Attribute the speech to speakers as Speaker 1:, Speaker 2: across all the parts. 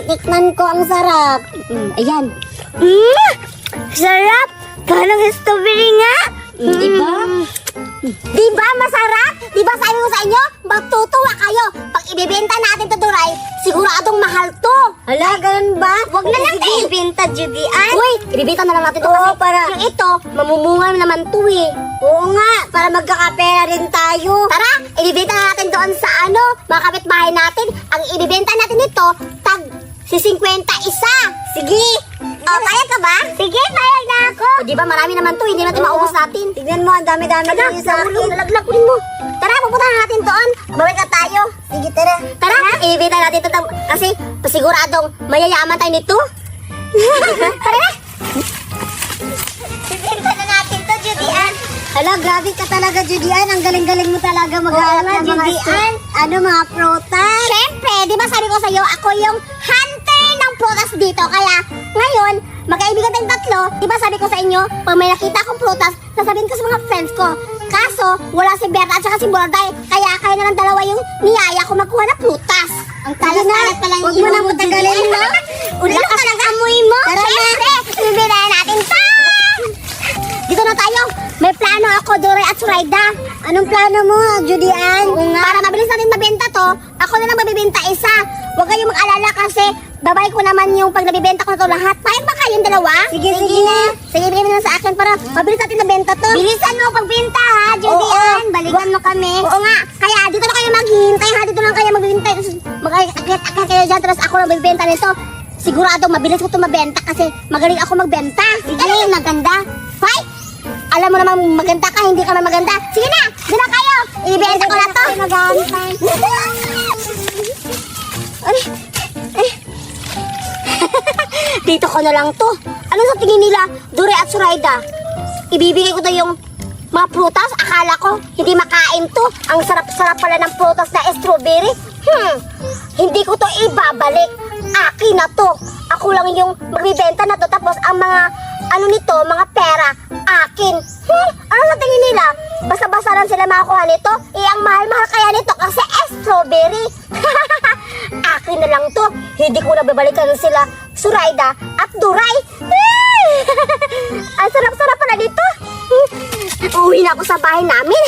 Speaker 1: Tikman ko, ang sarap. Ayan.
Speaker 2: Sarap! Parang strawberry nga!
Speaker 1: Diba?
Speaker 2: Diba masarap? Diba sabi ko sa inyo, magtutuwa kayo. Pag ibibenta natin to, Duray, siguradong mahal to.
Speaker 1: Hala, ganun ba?
Speaker 2: Huwag na lang
Speaker 1: Sige,
Speaker 2: ibenta, Judian.
Speaker 1: Uy, ibibenta na lang natin to
Speaker 2: Oo,
Speaker 1: kasi
Speaker 2: para
Speaker 1: yung ito, mamumunga naman to eh.
Speaker 2: Oo nga, para magkakapera rin tayo. Tara, ibibenta na natin doon sa mga kapitbahay natin. Ang ibibenta natin ito, tag si 50 isa. Sige. Payag ka ba? Sige, payag na ako.
Speaker 1: Di ba marami naman to, hindi natin maubos natin.
Speaker 2: Tignan mo, ang dami-dami na yung sa akin. Nalaglag mo. Tara, pupunta natin doon. Bawal ka tayo. Sige, tara. Tara, ibibenta natin ito kasi pasiguradong mayayaman tayo nito. Tara. Ibibenta na natin to, Judian.
Speaker 1: Hala, grabe ka talaga, Judian. Ang galing-galing mo talaga maghanap ng mga
Speaker 2: Judian.
Speaker 1: mga prutas.
Speaker 2: Siyempre, di ba sabi ko sa'yo, ako yung hunter ng prutas dito. Kaya, ngayon, magkaibigan tayong tatlo. Di ba sabi ko sa inyo, pag may nakita akong prutas, sasabihin ko sa mga friends ko. Kaso, wala si Berta at saka si Borday. Kaya kayo na ng dalawa yung niyaya ko magkuha ng prutas. Ang talas-talas pa lang
Speaker 1: Huwag mo nang patagalin mo.
Speaker 2: Ulang ka lang amoy mo.
Speaker 1: Tara na.
Speaker 2: Siyempre, bibinayan natin to. Dito na tayo. May plano ako, Doray at Suraida.
Speaker 1: Anong plano mo, Judian?
Speaker 2: Para mabilis natin mabenta to, ako na lang mabibenta isa. Huwag kayong mag-alala kasi babay ko naman yung pag nabibenta ko na to lahat. Payag ba kayong dalawa?
Speaker 1: Sige.
Speaker 2: Sige, bigyan mo na sa akin para mabilis natin nabenta to. Bilisan mo pagbenta ha, Judian. Balikan mo kami. Oo nga. Kaya dito na kayo maghihintay ha. Dito lang kayo maghihintay. Mag-akit kayo dyan. Tapos ako lang magbibenta nito. Sigurado mabilis ko ito mabenta kasi magaling ako magbenta. Sige, maganda. Hoy! Alam mo naman maganda ka, hindi ka man maganda. Sige na! Doon na kayo! Ibibenta ko na to! Dito ko na lang to. Ano sa tingin nila, Dure at Suraida? Ibibigay ko to yung mga prutas. Akala ko, hindi makain to. Ang sarap-sarap pala ng prutas na strawberry. Hindi ko to ibabalik. Akin na to. Ako lang yung magbibenta na to. Tapos ang mga, nito, mga pera, akin. Ano sa tingin nila? Basta-basta lang sila makakuha nito. Ang mahal-mahal kaya nito kasi strawberry. Akin na lang to. Hindi ko na babalikan sila Suraida at Duray. Ang sarap-sarap pala dito. Uwi na ako sa bahay namin.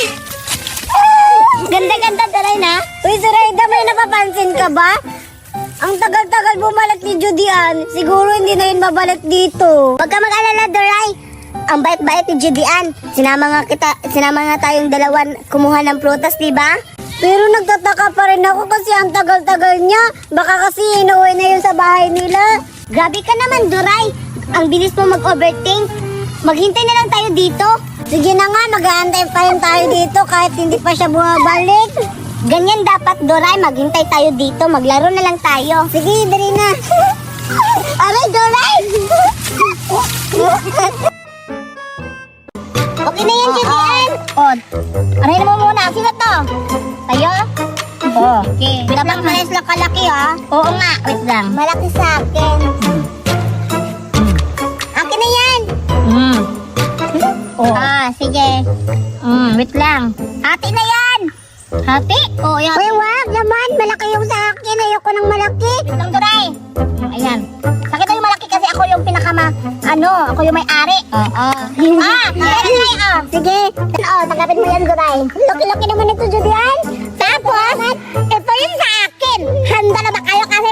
Speaker 2: Ganda-ganda, Duray na.
Speaker 1: Uy, Suraida, may napapansin ka ba? Ang tagal-tagal bumalik ni Judian. Siguro hindi na yun babalik dito.
Speaker 2: Huwag ka mag-alala, Duray. Ang bait-bait ni Judian. Sinama nga tayong dalawan kumuha ng prutas, di ba?
Speaker 1: Pero nagtataka pa rin ako kasi ang tagal-tagal niya. Baka kasi inuwi na yun sa bahay nila.
Speaker 2: Grabe ka naman, Duray. Ang bilis mo mag-overthink. Maghintay na lang tayo dito.
Speaker 1: Sige na nga, mag-aantay pa rin tayo dito kahit hindi pa siya bumabalik.
Speaker 2: Ganyan dapat, Duray. Maghintay tayo dito. Maglaro na lang tayo.
Speaker 1: Sige, dali na.
Speaker 2: Aray, Duray! Okay na yan, Judian. Aray na mo muna. Sino to? Tayo? Okay. Dapat malis lang kalaki, ha? Oo nga. Wait lang. Malaki sa akin. Akin na yan. Sige. Wait lang. Hati na yan. Hati? Oo, yan.
Speaker 1: Uy, wag naman. Malaki yung sa akin. Ayoko ng malaki.
Speaker 2: Wait lang, Duray. Ayan. Sakit yung malaki kasi ako yung ako yung may-ari.
Speaker 1: Sige.
Speaker 2: Tanggapin mo yan, Duray.
Speaker 1: Laki-laki naman ito, Judian.
Speaker 2: Tapos, ito yung sa akin. Handa na ba kayo kasi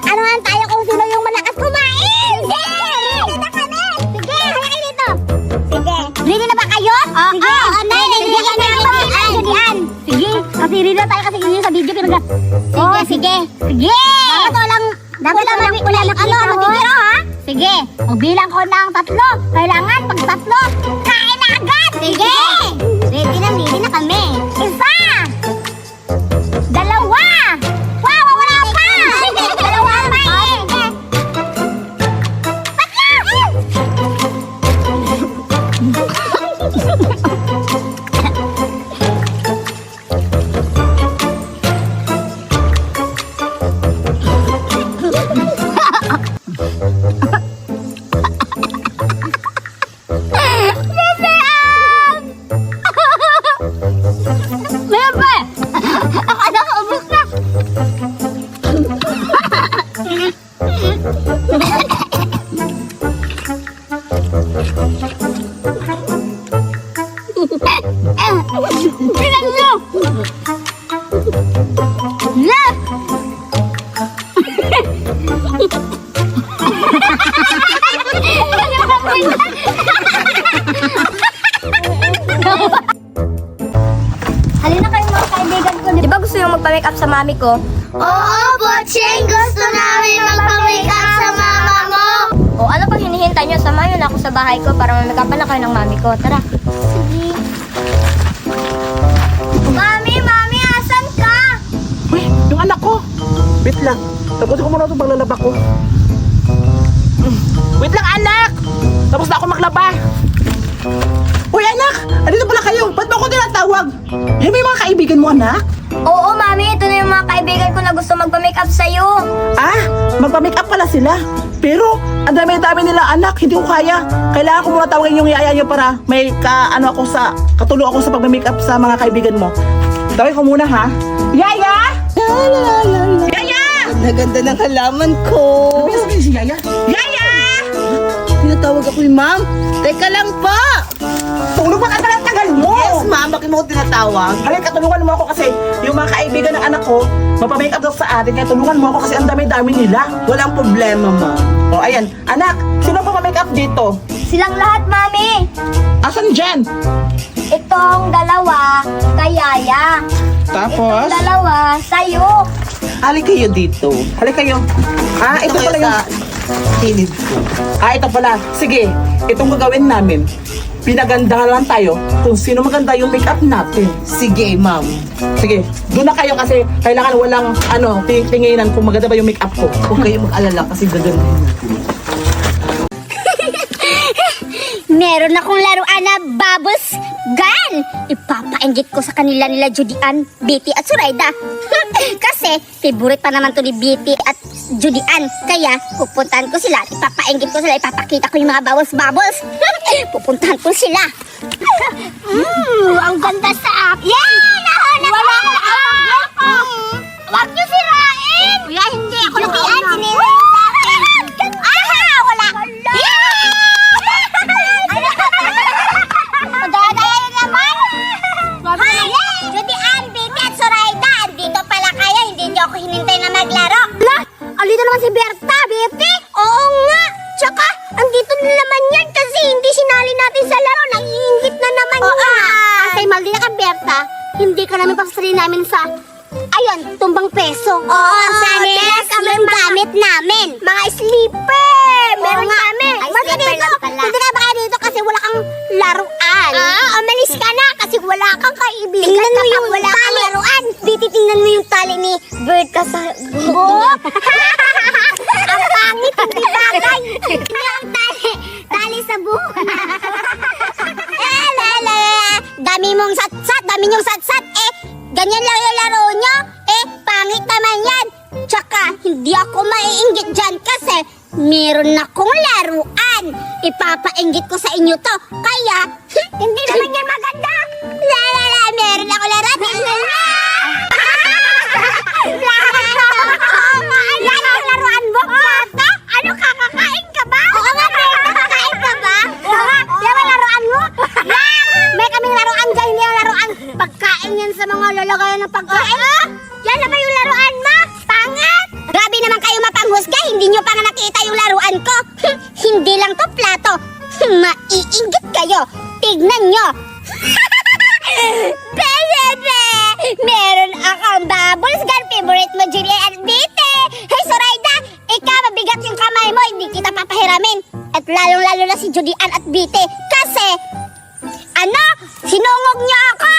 Speaker 2: anuhan tayo kung sino yung malakas kumain? Sige! Sige, haya kayo dito. Sige. Ready na ba kayo? Sige. Ready na Judian. Sige. Kasi ready na tayo kasi yun sa video. Sige. Dapat lang matitiro, ha? Sige. Magbilang ko ng 3. Kailangan pag 3, kain na agad. Sige. Ready na kami. 1. 2. Wow, wala pa. 2 pa eh. 3. Tingnan nyo! Na!
Speaker 1: Halina kayo mga kaibigan ko. Di ba gusto nyo magpa-make up sa mami ko?
Speaker 2: Oo, Bocheng! Gusto namin magpa-make up sa mama mo!
Speaker 1: O ano pang hinihintay nyo? Samahan nyo na ako sa bahay ko para mamake upan na kayo ng mami ko. Tara.
Speaker 2: Sige.
Speaker 1: Mami, asan ka?
Speaker 3: Uy, yung anak ko. Wait lang. Tapos ko muna itong paglalaba ko. Wait lang, anak! Tapos na ako maglaba. Uy, anak! Andito pala kayo. Ba't mo ako tinatawag? Yan ba yung mga kaibigan mo, anak?
Speaker 1: Oo, mami. Ito na yung mga kaibigan ko na gusto magpa-make up sa'yo.
Speaker 3: Ah, magpa-make up pala sila. Pero, ang dami-dami nila, anak. Hindi ko kaya. Kailangan ko muna tawagin yung yaya nyo para may katulong ako sa pag-make up sa mga kaibigan mo. Tawagin ko muna, ha? Yaya! Yaya!
Speaker 4: Naganda ng halaman ko.
Speaker 3: Sabi si Yaya. Yaya!
Speaker 4: Tinatawag ako ni ma'am. Teka lang po.
Speaker 3: Tulog ba ka ng tagal mo?
Speaker 4: Yes, ma'am. Bakit mo ako tinatawag?
Speaker 3: Halika, tulungan mo ako kasi yung mga kaibigan ng anak ko, mapamake up daw sa atin, kaya tulungan mo ako kasi ang dami-dami nila.
Speaker 4: Walang problema, ma'am.
Speaker 3: O, ayan. Anak, sino pa make up dito?
Speaker 1: Silang lahat, mami.
Speaker 3: Asan dyan?
Speaker 1: Itong dalawa, kay Yaya.
Speaker 3: Tapos?
Speaker 1: Itong dalawa, sa'yo.
Speaker 4: Halika kayo dito.
Speaker 3: Halika kayo. Ah, ito
Speaker 4: kayo
Speaker 3: pala yung...
Speaker 4: sa kilid ko.
Speaker 3: Ah, ito pala. Sige, itong gagawin namin. Pinagandahan lang tayo kung sino maganda yung make up natin.
Speaker 4: Sige, ma'am.
Speaker 3: Sige, doon na kayo kasi kailangan walang tinginan kung maganda ba yung make up ko.
Speaker 4: Huwag kayo mag-alala kasi gagandahin natin.
Speaker 2: Meron akong laruan na Bubbles Gun! Ipapainggit ko sa kanila nila Judian, Betty at Suraida. Kasi, favorite pa naman to ni Betty at Judian. Kaya, pupuntahan ko sila, ipapainggit ko sila, ipapakita ko yung mga bubbles. Pupuntahan ko sila. Ang ganda sa akin! Yan! Nahanap ko! Wala ko! Huwag niyo sirain! Kuya, hindi ako nakiyan. Sinirain sa akin. Aha! Wala! Yan! Madadaya naman! Hi! Judian, Betty at Suraida! Andito pala kayo, hindi niyo ako hinintay na maglaro. La! Alito naman si Berta, Betty! Oo nga! Tsaka, andito na naman yan kasi hindi sinali natin sa laro. Naiingit na naman yan. Kasi maldi na ka, Berta. Hindi ka namin pasasali namin sa... Ayun, tumbang peso. Oo, Sanes, yung gamit namin. Mga sleeper! Meron kami. Basta dito, hindi ka ba kayo dito kasi wala kang laruan. Umalis ka na kasi wala kang kaibigan. Tingnan mo yung wala kang laruan. Diti, tingnan mo yung tali ni Bird ka sa buhok. Ang pangit, hindi bagay. Yung tali sa buhok. Dami mong satsat, ganyan lang yung laro nyo. Pangit naman yan. Tsaka, hindi ako maiinggit dyan kasi meron akong laruan. Ipapainggit ko sa inyo to. Kaya, hindi naman yan maganda. Meron ako laruan. Yan ang laruan mo, Bata? Ano, kakakain ka ba? Oo nga, Bata, kakain ka ba? Oo nga, yan ang laruan mo. May kaming laruan dyan, hindi yung laruan. Pagkain yan sa mga lalagayan ng pagkain. Yan na ba yung laruan mo? Pangit! Grabe naman kayo mapanghusga, hindi nyo pa nga nakita yung laruan ko. Hindi lang to plato. Maiinggit kayo. Tignan nyo. Bebe! Meron akong bubbles gun. Favorite mo, Julia at Betty. Hey, Suraida, ikaw mabigat yung kamay mo. Hindi kita papahiramin. At lalong-lalo na si Julian at Betty. Kasi, sinungog niyo ako!